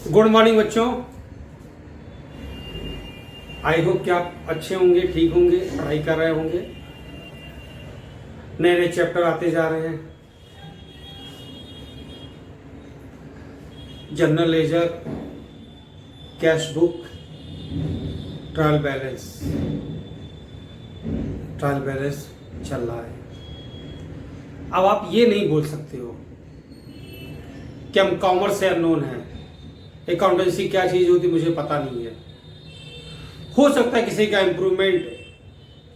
Good morning बच्चों। I hope कि आप अच्छे होंगे, ठीक होंगे, पढ़ाई कर रहे होंगे। नए नए चैप्टर आते जा रहे हैं। General ledger, cash book, trial balance चल रहा है। अब आप ये नहीं बोल सकते हो कि हम कॉमर्स से अननोन हैं, अकाउंटेंसी क्या चीज़ होती मुझे पता नहीं है। हो सकता है किसी का इम्प्रूवमेंट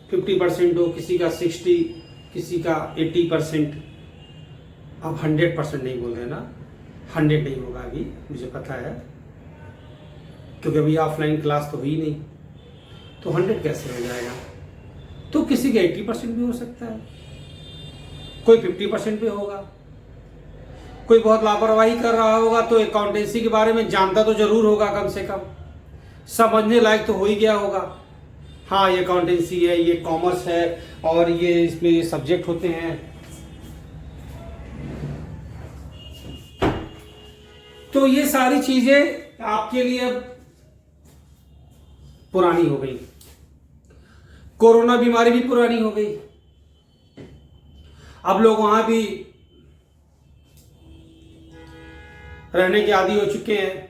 50% हो, किसी का 60, किसी का 80%। अब 100% नहीं बोल रहे ना, 100 नहीं होगा अभी, मुझे पता है, क्योंकि अभी ऑफलाइन क्लास तो हुई नहीं, तो 100 कैसे हो जाएगा। तो किसी का 80% भी हो सकता है, कोई 50% भी होगा, कोई बहुत लापरवाही कर रहा होगा तो अकाउंटेंसी के बारे में जानता तो जरूर होगा, कम से कम समझने लायक तो हो ही गया होगा। हाँ, ये अकाउंटेंसी है, ये कॉमर्स है और ये इसमें ये सब्जेक्ट होते हैं। तो ये सारी चीजें आपके लिए अब पुरानी हो गई। कोरोना बीमारी भी पुरानी हो गई। अब लोग वहां भी रहने के आदी हो चुके हैं,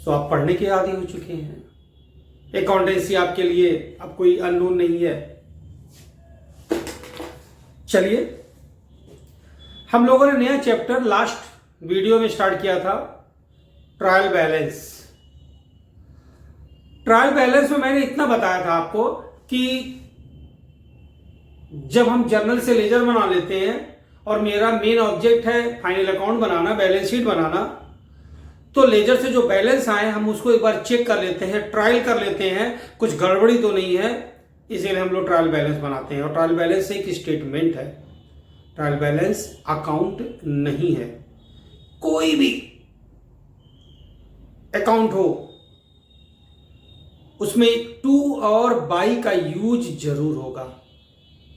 तो आप पढ़ने के आदी हो चुके हैं। अकाउंटेंसी आपके लिए अब कोई अननोन नहीं है। चलिए, हम लोगों ने नया चैप्टर लास्ट वीडियो में स्टार्ट किया था, ट्रायल बैलेंस। ट्रायल बैलेंस में मैंने इतना बताया था आपको कि जब हम जर्नल से लेजर बना लेते हैं और मेरा मेन ऑब्जेक्ट है फाइनल अकाउंट बनाना, बैलेंस शीट बनाना, तो लेजर से जो बैलेंस आए हम उसको एक बार चेक कर लेते हैं, ट्रायल कर लेते हैं, कुछ गड़बड़ी तो नहीं है, इसीलिए हम लोग ट्रायल बैलेंस बनाते हैं। और ट्रायल बैलेंस एक स्टेटमेंट है, ट्रायल बैलेंस अकाउंट नहीं है। कोई भी अकाउंट हो उसमें टू और बाई का यूज जरूर होगा,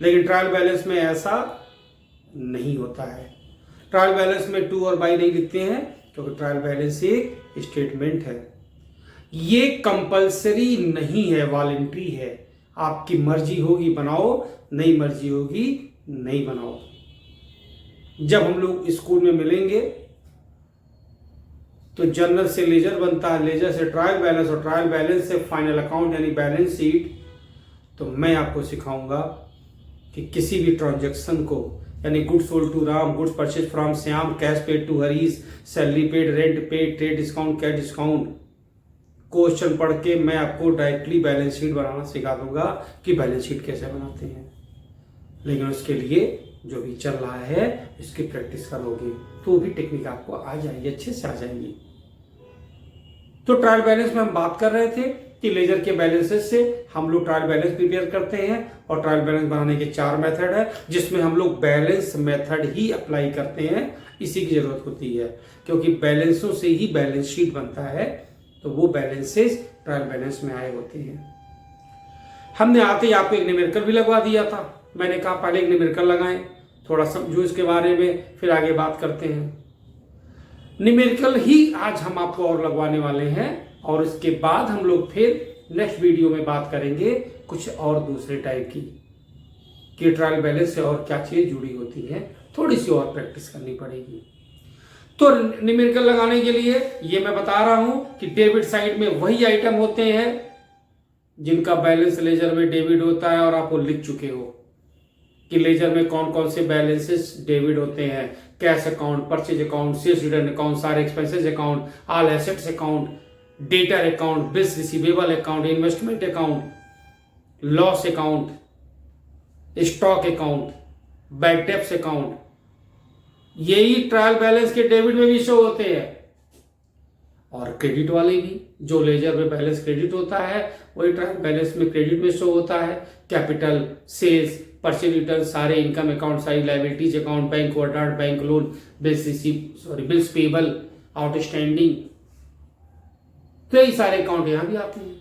लेकिन ट्रायल बैलेंस में ऐसा नहीं होता है। ट्रायल बैलेंस में टू और बाई नहीं लिखते हैं, क्योंकि ट्रायल बैलेंस एक स्टेटमेंट है। ये कंपलसरी नहीं है, वॉलंटरी है। आपकी मर्जी होगी बनाओ, नहीं मर्जी होगी नहीं बनाओ। जब हम लोग स्कूल में मिलेंगे तो जर्नल से लेजर बनता है, लेजर से ट्रायल बैलेंस और ट्रायल बैलेंस से फाइनल अकाउंट यानी बैलेंस शीट। तो मैं आपको सिखाऊंगा कि किसी भी ट्रांजैक्शन को, यानी goods sold to Ram, goods purchase from Shyam, cash paid to Harish, salary paid, rent paid, trade discount, cash discount, question पढ़ के मैं आपको डायरेक्टली बैलेंस शीट बनाना सिखा दूंगा कि बैलेंस शीट कैसे बनाते हैं। लेकिन उसके लिए जो भी चल रहा है इसकी प्रैक्टिस करोगे तो वो भी टेक्निक आपको आ जाएगी, अच्छे से आ जाएगी। तो ट्रायल बैलेंस में हम बात कर रहे थे कि लेजर के बैलेंसेस से हम लोग ट्रायल बैलेंस प्रिपेयर करते हैं, और ट्रायल बैलेंस बनाने के 4 मेथड है, जिसमें हम लोग बैलेंस मेथड ही अप्लाई करते हैं। इसी की जरूरत होती है, क्योंकि बैलेंसों से ही बैलेंस शीट बनता है, तो वो बैलेंसेस ट्रायल बैलेंस में आए होते हैं। हमने आते ही आपको एक न्यूमेरिकल भी लगवा दिया था। मैंने कहा पहले एक न्यूमेरिकल लगाएं, थोड़ा समझो इसके बारे में, फिर आगे बात करते हैं। न्यूमेरिकल ही आज हम आपको और लगवाने वाले हैं, और इसके बाद हम लोग फिर नेक्स्ट वीडियो में बात करेंगे कुछ और दूसरे टाइप की, कि ट्रायल बैलेंस से और क्या चीज जुड़ी होती है। थोड़ी सी और प्रैक्टिस करनी पड़ेगी। तो न्यूमेरिकल लगाने के लिए ये मैं बता रहा हूं कि डेबिट साइड में वही आइटम होते हैं जिनका बैलेंस लेजर में डेबिट होता है, और आप वो लिख चुके हो कि लेजर में कौन कौन से बैलेंसेस डेबिट होते हैं। Cash account, purchase account, sales return account, सारे expenses account, all assets account, debtor account, bills receivable account, investment account, loss account, stock account, bad debts account, यही ट्रायल बैलेंस के debit में भी show होते हैं। और क्रेडिट वाले भी, जो लेजर में बैलेंस क्रेडिट होता है वही ट्रायल बैलेंस में क्रेडिट में शो होता है। कैपिटल, सेल्स, परचेज रिटर्न, सारे इनकम अकाउंट, सारी liabilities account, bank overdraft, bank loan, bills payable, outstanding, कई सारे अकाउंट यहां भी आते हैं।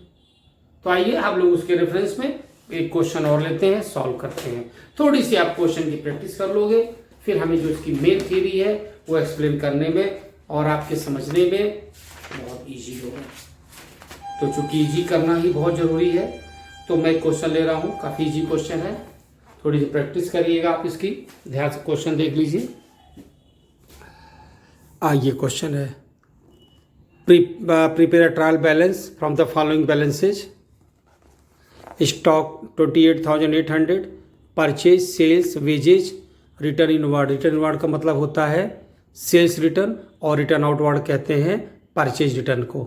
तो आइए आप लोग उसके रेफरेंस में एक क्वेश्चन और लेते हैं, सॉल्व करते हैं। थोड़ी सी आप क्वेश्चन की प्रैक्टिस कर लोगे, फिर हमें जो इसकी मेन थ्योरी है वो एक्सप्लेन करने में और आपके समझने में बहुत इजी होगा। तो चूंकि इजी करना ही बहुत ज़रूरी है, तो मैं क्वेश्चन ले रहा हूँ। काफ़ी इजी क्वेश्चन है, थोड़ी सी प्रैक्टिस करिएगा आप इसकी। ध्यान से क्वेश्चन देख लीजिए। ये क्वेश्चन है, prepare a trial balance from the following balances. Stock 28,800, purchase, sales, wages, return inward. Return inward का मतलब होता है सेल्स रिटर्न, और रिटर्न आउटवर्ड कहते हैं परचेज रिटर्न को।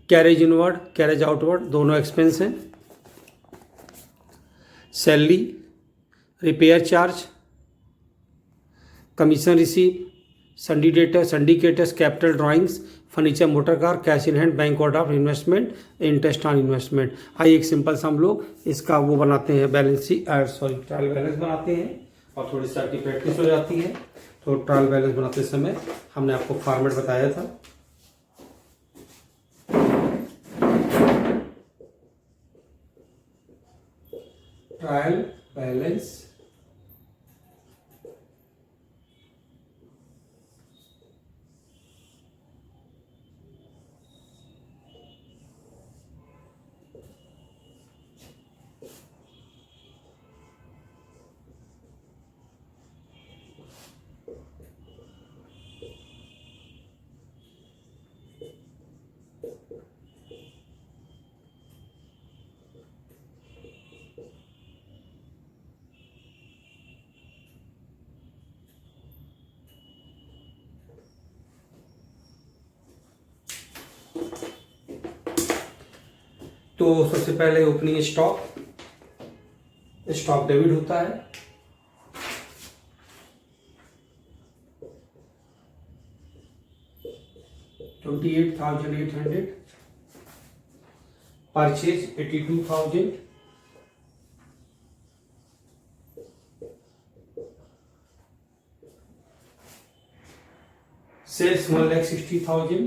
कैरेज इनवर्ड, कैरेज आउटवर्ड दोनों एक्सपेंस हैं। Salary, repair charge, commission receive, syndicators, capital drawings, furniture, motor car, cash in hand, bank overdraft, investment, interest on investment. आइए एक simple सा हम लोग इसका वो बनाते हैं, बैलेंस शीट, ट्रायल बैलेंस बनाते हैं, और थोड़ी सी आपकी प्रैक्टिस हो जाती है। तो ट्रायल बैलेंस बनाते समय हमने आपको फॉर्मेट बताया था। ट्रायल बैलेंस तो सबसे पहले ओपनिंग स्टॉक डेबिट होता है। $28,800, परचेज 82,000, सेल्स 1,60,000,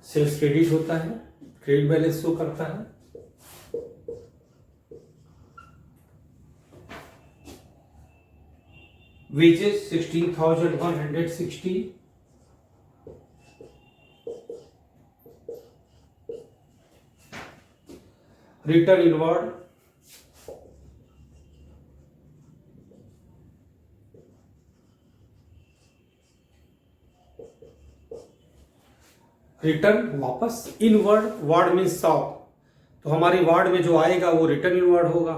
सेल्स क्रेडिट होता है, क्रेडिट बैलेंस शो करता है। वेजेस 16,160, रिटर्न इनवर्ड, रिटर्न वापस, इनवर्ड, वर्ड मीन्स शॉप, तो हमारी वर्ड में जो आएगा वो रिटर्न इनवर्ड होगा।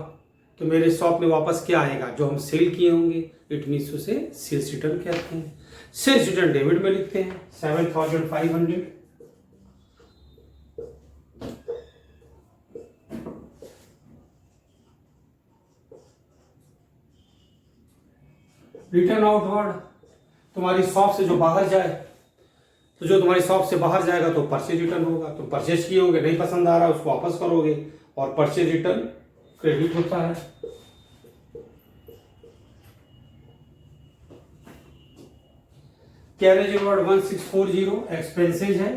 तो मेरे शॉप में वापस क्या आएगा, जो हम सेल किए होंगे, इट मीन्स उसे सेल्स रिटर्न कहते हैं। सेल्स रिटर्न डेबिट में लिखते हैं 7,500, रिटर्न आउटवर्ड, तुम्हारी शॉप से जो बाहर जाए, तो जो तुम्हारी शॉप से बाहर जाएगा तो परचेज रिटर्न होगा। तो परचेज किए होगे, नहीं पसंद आ रहा उसको वापस करोगे, और परचेज रिटर्न क्रेडिट होता है। कैरेज इनवर्ड 1640 एक्सपेंसेज है,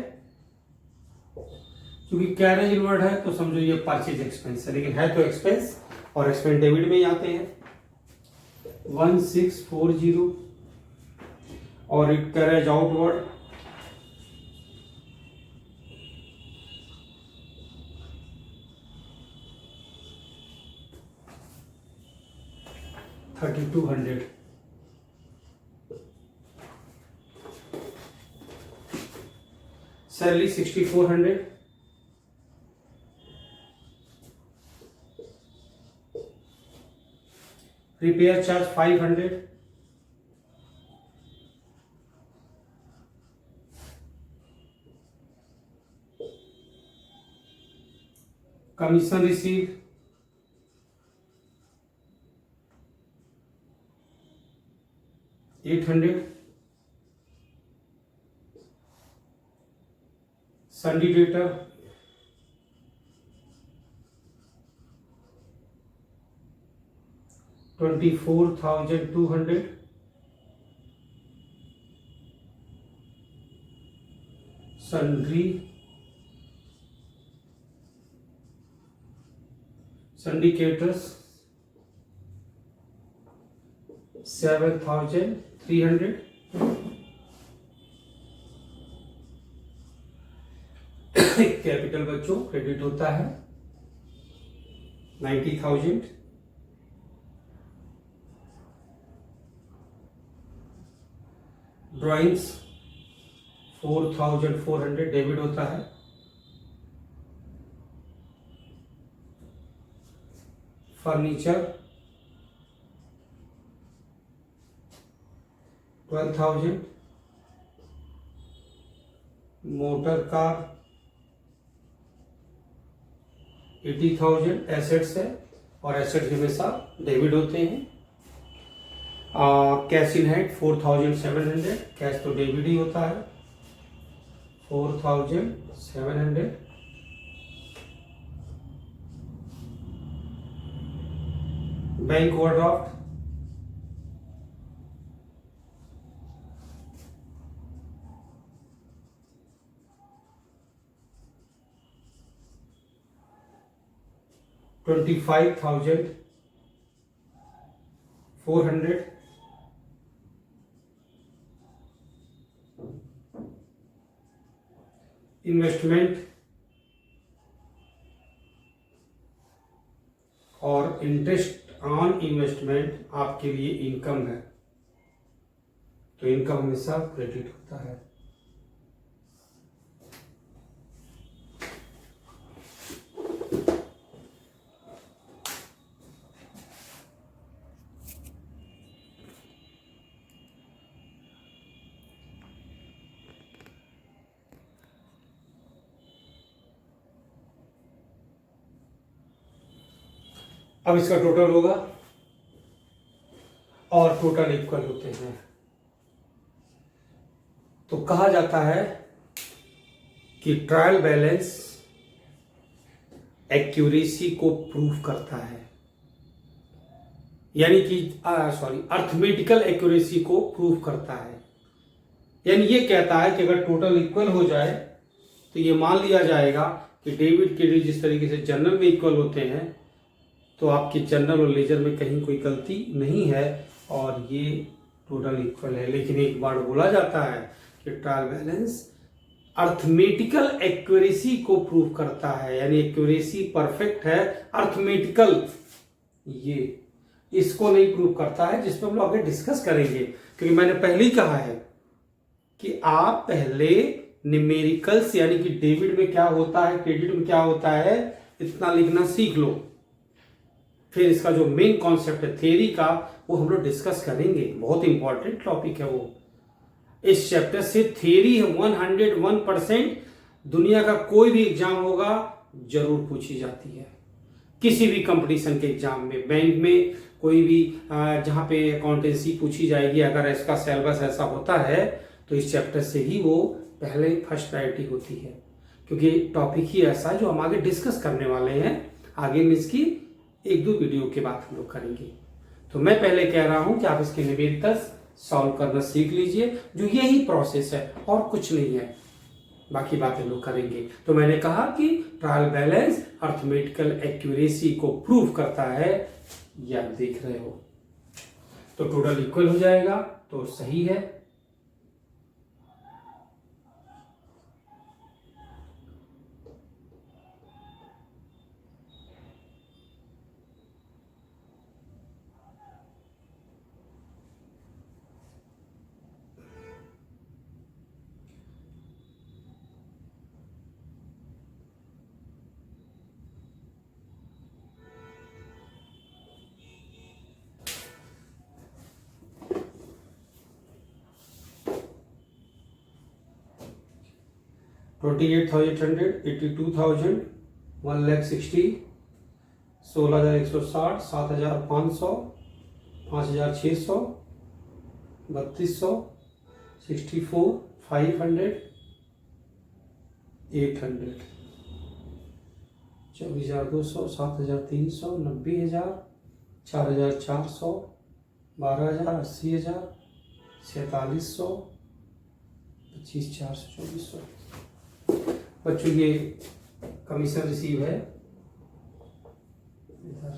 क्योंकि कैरेज इनवर्ड है तो समझो ये परचेज एक्सपेंस है, लेकिन है तो एक्सपेंस, और एक्सपेंस डेबिट में ही आते हैं। 1640, और it carriage outward 3,200, salary 6,400, repair charge 500, commission receive 800, syndicator 24,200, sundry syndicators 7,300, 300। Capital बच्चों क्रेडिट होता है 90,000। ड्राइंग्स 4,400 डेबिट होता है। फर्नीचर 12,000। मोटर कार 80,000 एसेट्स है और एसेट्स हमेशा डेबिट होते हैं। कैश इन हैंड 4,700, कैश तो डेबिट ही होता है 4,700। Bank overdraft 25,400। इन्वेस्टमेंट और इंटरेस्ट ऑन इन्वेस्टमेंट आपके लिए इनकम है, तो इनकम हमेशा क्रेडिट होता है। अब इसका टोटल होगा और टोटल इक्वल होते हैं। तो कहा जाता है कि ट्रायल बैलेंस एक्यूरेसी को प्रूव करता है, यानी कि अर्थमेटिकल एक्यूरेसी को प्रूव करता है। यानी ये कहता है कि अगर टोटल इक्वल हो जाए तो ये मान लिया जाएगा कि डेबिट क्रेडिट जिस तरीके से जर्नल में इक्वल होते हैं, तो आपके जर्नल और लेजर में कहीं कोई गलती नहीं है और ये टोटल इक्वल है। लेकिन एक बार बोला जाता है कि ट्रायल बैलेंस अर्थमेटिकल एक्यूरेसी को प्रूव करता है, यानी एक्यूरेसी परफेक्ट है, अर्थमेटिकल ये इसको नहीं प्रूव करता है, जिस पर हम लोग आगे डिस्कस करेंगे। क्योंकि मैंने पहले ही कहा है कि आप पहले न्यूमेरिकल्स यानी कि डेबिट में क्या होता है, क्रेडिट में क्या होता है, इतना लिखना सीख लो। फिर इसका जो मेन कॉन्सेप्ट है थ्योरी का, वो हम लोग डिस्कस करेंगे। बहुत इंपॉर्टेंट टॉपिक है वो। इस चैप्टर से थ्योरी 101% दुनिया का कोई भी एग्जाम होगा जरूर पूछी जाती है, किसी भी कंपटीशन के एग्जाम में, बैंक में, कोई भी जहां पे अकाउंटेंसी पूछी जाएगी, अगर इसका सिलेबस ऐसा होता है तो इस चैप्टर से ही वो पहले फर्स्ट प्रायोरिटी होती है। क्योंकि टॉपिक ही ऐसा है जो हम आगे डिस्कस करने वाले हैं। आगे में इसकी 1-2 वीडियो के बाद हम लोग करेंगे। तो मैं पहले कह रहा हूं कि आप इसके न्यूमेरिकल्स सॉल्व करना सीख लीजिए, जो यही प्रोसेस है और कुछ नहीं है, बाकी बातें लोग करेंगे। तो मैंने कहा कि ट्रायल बैलेंस अर्थमेटिकल एक्यूरेसी को प्रूव करता है, ये आप देख रहे हो। तो टोटल इक्वल हो जाएगा तो सही है। $28,800, $82,000, 1,60,000, 16,160, 7,500, 5,600, 3,200, 64, 500, 800, 24,200, 7,300, 90,000, 4,400, 12,000, 80,000, 47,100, 25,400, 24,000। बच्चों ये कमीशन रिसीव है इधर।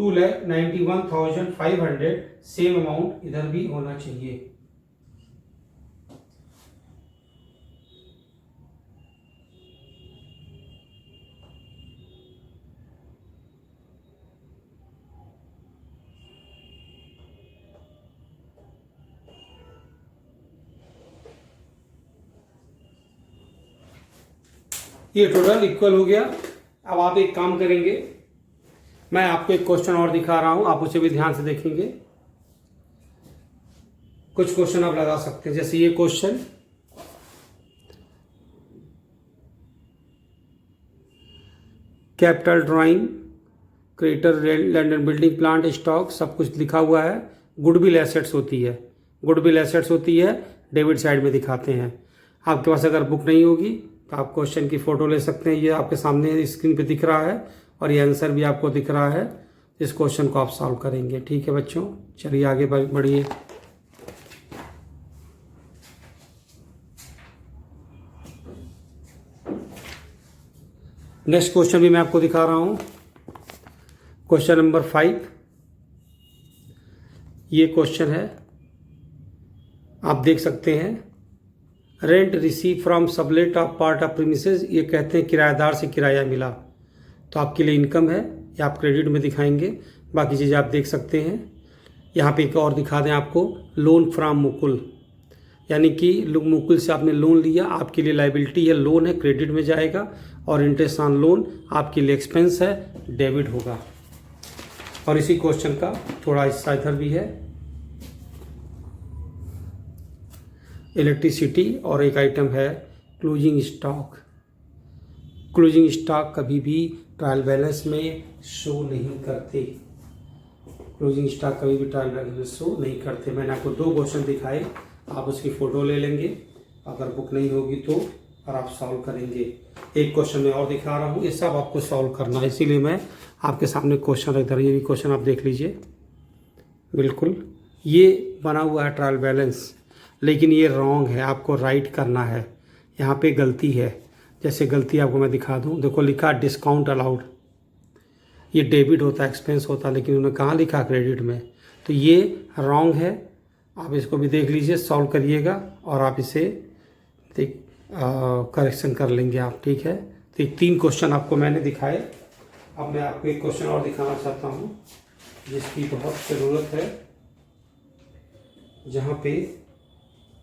2,91,500 सेम अमाउंट इधर भी होना चाहिए। ये टोटल इक्वल हो गया। अब आप एक काम करेंगे, मैं आपको एक क्वेश्चन और दिखा रहा हूं, आप उसे भी ध्यान से देखेंगे। कुछ क्वेश्चन आप लगा सकते हैं, जैसे ये question, capital drawing, creditor, land and building, plant, stock, सब कुछ लिखा हुआ है। गुडविल एसेट्स होती है, गुडविल एसेट्स होती है, डेबिट साइड में दिखाते हैं। आपके पास अगर बुक नहीं होगी तो आप क्वेश्चन की फोटो ले सकते हैं, ये आपके सामने स्क्रीन पे दिख रहा है और ये आंसर भी आपको दिख रहा है। इस क्वेश्चन को आप सॉल्व करेंगे। ठीक है बच्चों, चलिए आगे बढ़िए। नेक्स्ट क्वेश्चन भी मैं आपको दिखा रहा हूं, क्वेश्चन नंबर 5। ये क्वेश्चन है, आप देख सकते हैं, rent receive from sublet of part of premises. ये कहते हैं किराएदार से किराया मिला, तो आपके लिए इनकम है, या आप क्रेडिट में दिखाएंगे। बाकी चीज़ें आप देख सकते हैं। यहाँ पे एक और दिखा दें आपको, लोन फ्रॉम मुकुल, यानी कि मुकुल से आपने लोन लिया, आपके लिए लाइबिलिटी है, लोन है, क्रेडिट में जाएगा, और इंटरेस्ट ऑन लोन आपके लिए एक्सपेंस है, डेबिट होगा। और इसी क्वेश्चन का थोड़ा हिस्सा इधर भी है, इलेक्ट्रिसिटी, और एक आइटम है क्लोजिंग स्टॉक। क्लोजिंग स्टॉक कभी भी ट्रायल बैलेंस में शो नहीं करते, क्लोजिंग स्टॉक कभी भी ट्रायल बैलेंस में शो नहीं करते। मैंने आपको 2 क्वेश्चन दिखाए, आप उसकी फ़ोटो ले लेंगे, अगर बुक नहीं होगी तो, और आप सॉल्व करेंगे। एक क्वेश्चन मैं और दिखा रहा हूँ, ये सब आपको सॉल्व करना है, इसीलिए मैं आपके सामने क्वेश्चन रख दे रहा हूँ। ये भी क्वेश्चन आप देख लीजिए, बिल्कुल ये बना हुआ है ट्रायल बैलेंस, लेकिन ये रॉन्ग है, आपको राइट करना है। यहाँ पे गलती है, जैसे गलती आपको मैं दिखा दूँ। देखो लिखा डिस्काउंट अलाउड, ये डेबिट होता है, एक्सपेंस होता है, लेकिन उन्होंने कहाँ लिखा क्रेडिट में, तो ये रॉन्ग है। आप इसको भी देख लीजिए, सॉल्व करिएगा, और आप इसे करेक्शन कर लेंगे आप। ठीक है, तो 3 क्वेश्चन आपको मैंने दिखाए। अब मैं आपको एक क्वेश्चन और दिखाना चाहता हूँ जिसकी बहुत ज़रूरत है, जहाँ पे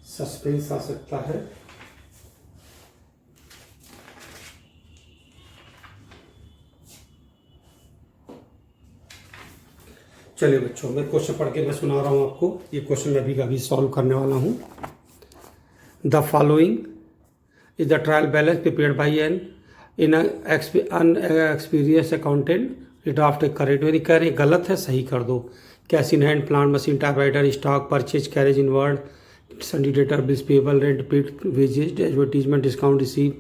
सस्पेंस आ सकता है। चलिए बच्चों, मैं क्वेश्चन पढ़ के मैं सुना रहा हूँ आपको। ये क्वेश्चन मैं अभी सॉल्व करने वाला हूँ। The following is the trial balance prepared by an experience accountant draft correct. मेरी कह रही गलत है, सही कर दो। Cash in hand, plant, machine, typewriter, stock, purchase, carriage inward, sundry debtor, bills payable, rent paid, wages, advertisement, discount receive,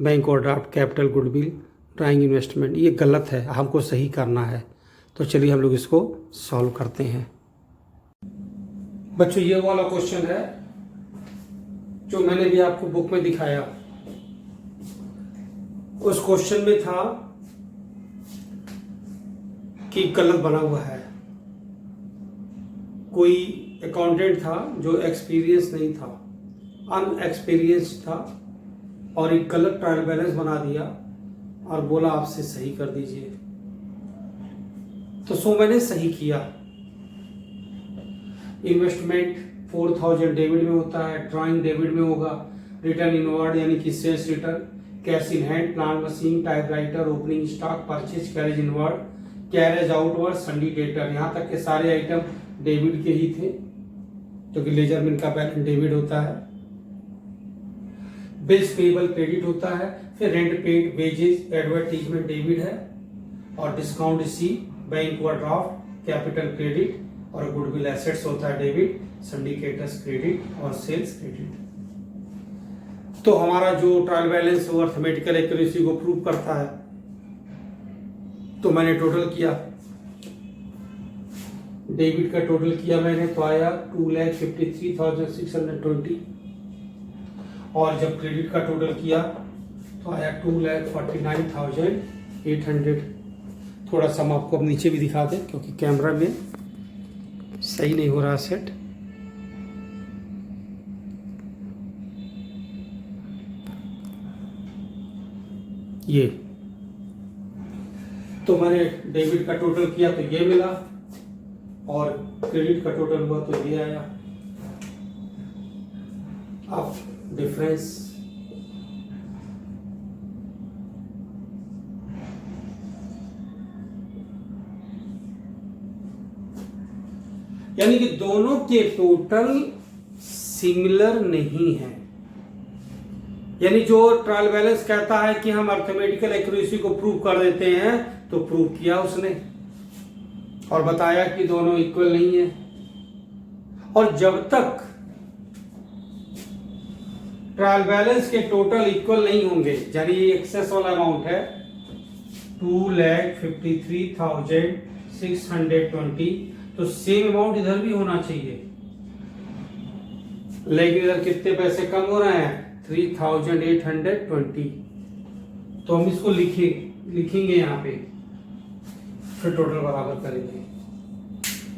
bank overdraft, capital, goodwill, drawing, investment. ये गलत है, हमको सही करना है। तो चलिए हम लोग इसको सॉल्व करते हैं। बच्चों ये वाला क्वेश्चन है जो मैंने भी आपको बुक में दिखाया। उस क्वेश्चन में था कि गलत बना हुआ है, कोई अकाउंटेंट था जो एक्सपीरियंस नहीं था, अनएक्सपीरियंस था, और एक गलत ट्रायल बैलेंस बना दिया और बोला आपसे सही कर दीजिए। तो मैंने सही किया। इन्वेस्टमेंट 4000 डेबिट में होता है, ड्राइंग डेबिट में होगा, रिटर्न इनवर्ड यानी कि sales return, cash in hand, plant, machine, typewriter, opening stock, purchase, carriage inward, carriage outward, sundry debtor, यहाँ तक के सारे आइटम डेबिट के ही थे, क्योंकि लेजर में इनका बैलेंस डेबिट होता है। बिल्स पेबल क्रेडिट होता है, फिर rent paid, wages, advertisement debit है, और discount receive, bank overdraft, capital credit, और गुडविल एसेट्स होता है डेबिट, सिंडिकेटर्स क्रेडिट और सेल्स क्रेडिट। तो हमारा जो ट्रायल बैलेंस वो अर्थमेटिकल एक्यूरेसी को प्रूव करता है। तो मैंने टोटल किया, डेबिट का टोटल किया मैंने, तो आया 2,53,620, और जब क्रेडिट का टोटल किया तो आया 2,49,800। थोड़ा सा हम आपको अब नीचे भी दिखा दें क्योंकि कैमरा में सही नहीं हो रहा सेट। ये तो मैंने डेबिट का टोटल किया तो ये मिला और क्रेडिट का टोटल हुआ तो ये आया। अब डिफरेंस यानी कि दोनों के टोटल सिमिलर नहीं है। यानी जो ट्रायल बैलेंस कहता है कि हम अर्थमेटिकल एक्यूरेसी को प्रूव कर देते हैं तो प्रूव किया उसने और बताया कि दोनों इक्वल नहीं है। और जब तक ट्रायल बैलेंस के टोटल इक्वल नहीं होंगे, यानी ये एक्सेस वाला अमाउंट है 2,53,620, तो सेम अमाउंट इधर भी होना चाहिए। लेकिन इधर कितने पैसे कम हो रहे हैं 3,820, तो हम इसको लिखेंगे यहाँ पे, फिर टोटल बराबर करेंगे।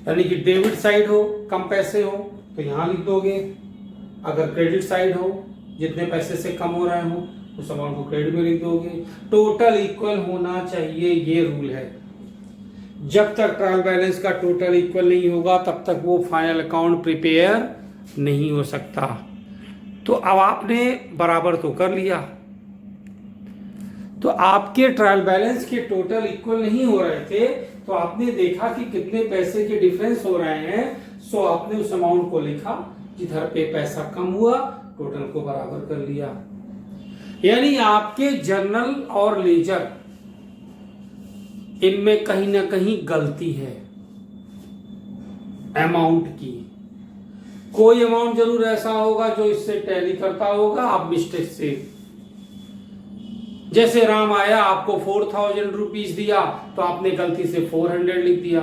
यानी कि डेबिट साइड हो कम पैसे हो तो यहाँ लिख दोगे, अगर क्रेडिट साइड हो जितने पैसे से कम हो रहे हो उस अमाउंट को क्रेडिट में लिख दोगे। टोटल इक्वल होना चाहिए, ये रूल है। जब तक ट्रायल बैलेंस का टोटल इक्वल नहीं होगा तब तक वो फाइनल अकाउंट प्रिपेयर नहीं हो सकता। तो अब आपने बराबर तो कर लिया, तो आपके ट्रायल बैलेंस के टोटल इक्वल नहीं हो रहे थे तो आपने देखा कि कितने पैसे के डिफरेंस हो रहे हैं, सो आपने उस अमाउंट को लिखा, जिधर पे पैसा कम हुआ टोटल को बराबर कर लिया। यानी आपके जर्नल और लेजर इनमें कहीं ना कहीं गलती है अमाउंट की। कोई अमाउंट जरूर ऐसा होगा जो इससे टैली करता होगा, आप मिस्टेक से, जैसे राम आया आपको 4,000 रुपीज दिया तो आपने गलती से 400 लिख दिया।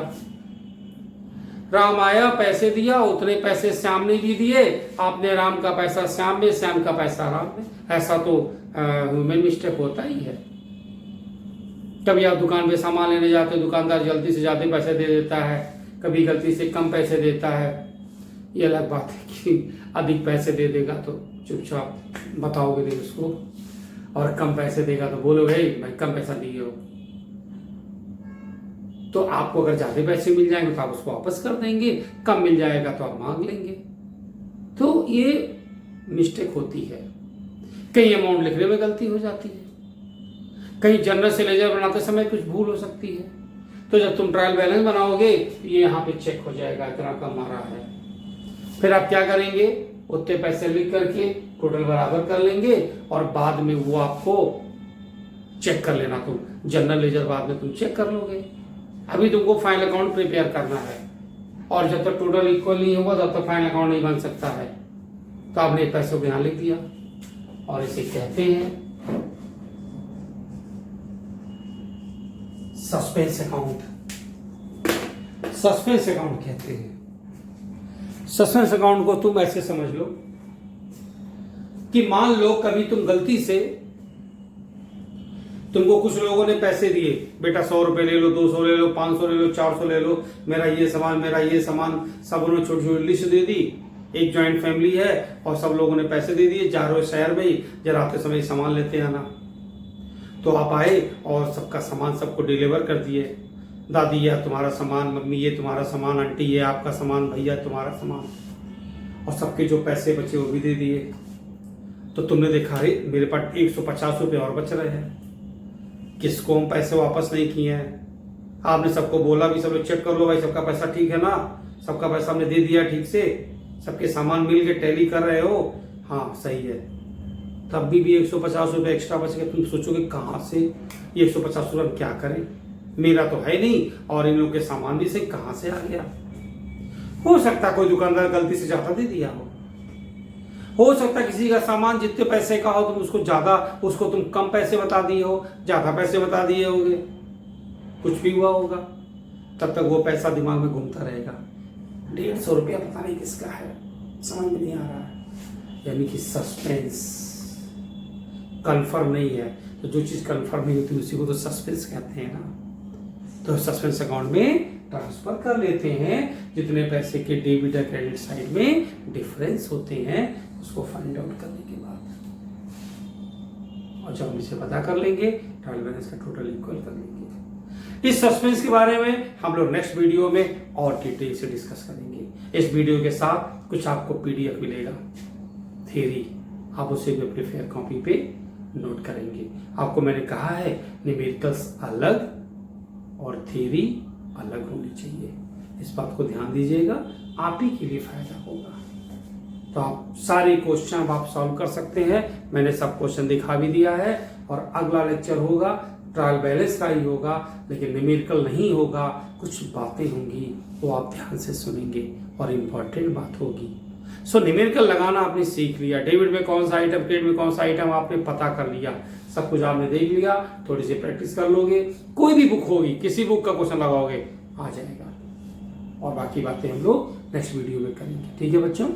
राम आया पैसे दिया, उतने पैसे श्याम ने भी दिए, आपने राम का पैसा श्याम में, श्याम का पैसा राम में। ऐसा तो ह्यूमन मिस्टेक होता ही है। कभी आप दुकान पे सामान लेने जाते हो, दुकानदार जल्दी से ज्यादा पैसे दे देता है, कभी गलती से कम पैसे देता है। ये अलग बात है कि अधिक पैसे दे देगा तो चुपचाप बताओगे नहीं उसको, और कम पैसे देगा तो बोलोगे भाई कम पैसा दिए हो। तो आपको अगर ज्यादा पैसे मिल जाएंगे तो आप उसको वापस कर देंगे, कम मिल जाएगा तो आप मांग लेंगे। तो ये मिस्टेक होती है, कहीं अमाउंट लिखने में गलती हो जाती है, कहीं जनरल से लेजर बनाते समय कुछ भूल हो सकती है। तो जब तुम ट्रायल बैलेंस बनाओगे ये यहाँ पे चेक हो जाएगा इतना कम आ रहा है। फिर आप क्या करेंगे, उतने पैसे लिख करके टोटल बराबर कर लेंगे और बाद में वो आपको चेक कर लेना। तुम जनरल लेजर बाद में तुम चेक कर लोगे, अभी तुमको फाइनल अकाउंट प्रिपेयर करना है। और जब तक टोटल इक्वल नहीं होगा तब तक फाइनल अकाउंट नहीं बन सकता है। तो आपने पैसों को यहाँ लिख दिया और इसे कहते हैं सस्पेंस अकाउंट। सस्पेंस अकाउंट कहते हैं। सस्पेंस अकाउंट को तुम ऐसे समझ लो कि मान लो कभी तुम गलती से, तुमको कुछ लोगों ने पैसे दिए, बेटा 100 रुपए ले लो, 200 ले लो, 500 ले लो, 400 ले लो, मेरा ये सामान, मेरा ये सामान, सब उन्होंने छोटी छोटी लिस्ट दे दी। एक जॉइंट फैमिली है और सब लोगों ने पैसे दे दिए, जा रहे हो शहर में ही, जरा आते समय सामान लेते आना। तो आप आए और सबका सामान सबको डिलीवर कर दिए। दादी ये तुम्हारा सामान, मम्मी ये तुम्हारा सामान, आंटी ये आपका सामान, भैया तुम्हारा सामान, और सबके जो पैसे बचे वो भी दे दिए। तो तुमने देखा रे मेरे पास 150 रुपये और बच रहे हैं, किसको हम पैसे वापस नहीं किए हैं। आपने सबको बोला भी, सब लोग चेक कर लो भाई सबका पैसा ठीक है ना, सबका पैसा हमने दे दिया ठीक से, सबके सामान मिल के टैली कर रहे हो, हाँ सही है। तब भी 150 रुपये एक्स्ट्रा बच गए। तुम सोचोगे कहाँ से ये 150 रुपये क्या करें, मेरा तो है नहीं और इन लोगों के सामान भी से कहाँ से आ गया। हो सकता कोई दुकानदार गलती से ज्यादा दे दिया हो सकता किसी का सामान जितने पैसे का हो तुम उसको ज्यादा, उसको तुम कम पैसे बता दिए हो, ज्यादा पैसे बता दिए होगे, कुछ भी हुआ होगा। तब तक वो पैसा दिमाग में घूमता रहेगा, 150 रुपया पता नहीं किसका है, समझ में नहीं आ रहा है। यानी कि सस्पेंस, कंफर्म नहीं है। तो जो चीज कंफर्म नहीं होती उसी को तो सस्पेंस कहते हैं ना। तो सस्पेंस अकाउंट में ट्रांसफर कर लेते हैं। जितने पैसे के डेबिट या क्रेडिट साइड में डिफरेंस होते हैं उसको फाइंड आउट करने के बाद, और जब हम इसे पता कर लेंगे ट्रायल बैलेंस का टोटल इक्वल कर लेंगे। इस सस्पेंस के बारे में हम लोग नेक्स्ट वीडियो में और डिटेल से डिस्कस करेंगे। इस वीडियो के साथ कुछ आपको पीडीएफ मिलेगा थ्योरी, आप उसे भी अपने फेयर कॉपी पे नोट करेंगे। आपको मैंने कहा है न्यूमेरिकल्स अलग और थ्योरी अलग होनी चाहिए, इस बात को ध्यान दीजिएगा, आप ही के लिए फायदा होगा। तो आप सारे क्वेश्चन आप सॉल्व कर सकते हैं, मैंने सब क्वेश्चन दिखा भी दिया है। और अगला लेक्चर होगा ट्रायल बैलेंस का ही होगा, लेकिन न्यूमेरिकल नहीं होगा, कुछ बातें होंगी वो आप ध्यान से सुनेंगे और इम्पोर्टेंट बात होगी। सो न्यूमेरिकल लगाना आपने सीख लिया, डेबिट में कौन सा आइटम, क्रेडिट में कौन सा आइटम आपने पता कर लिया, सब कुछ आपने देख लिया, थोड़ी सी प्रैक्टिस कर लोगे, कोई भी बुक होगी किसी बुक का क्वेश्चन लगाओगे आ जाएगा। और बाकी बातें हम लोग नेक्स्ट वीडियो में करेंगे। ठीक है बच्चों।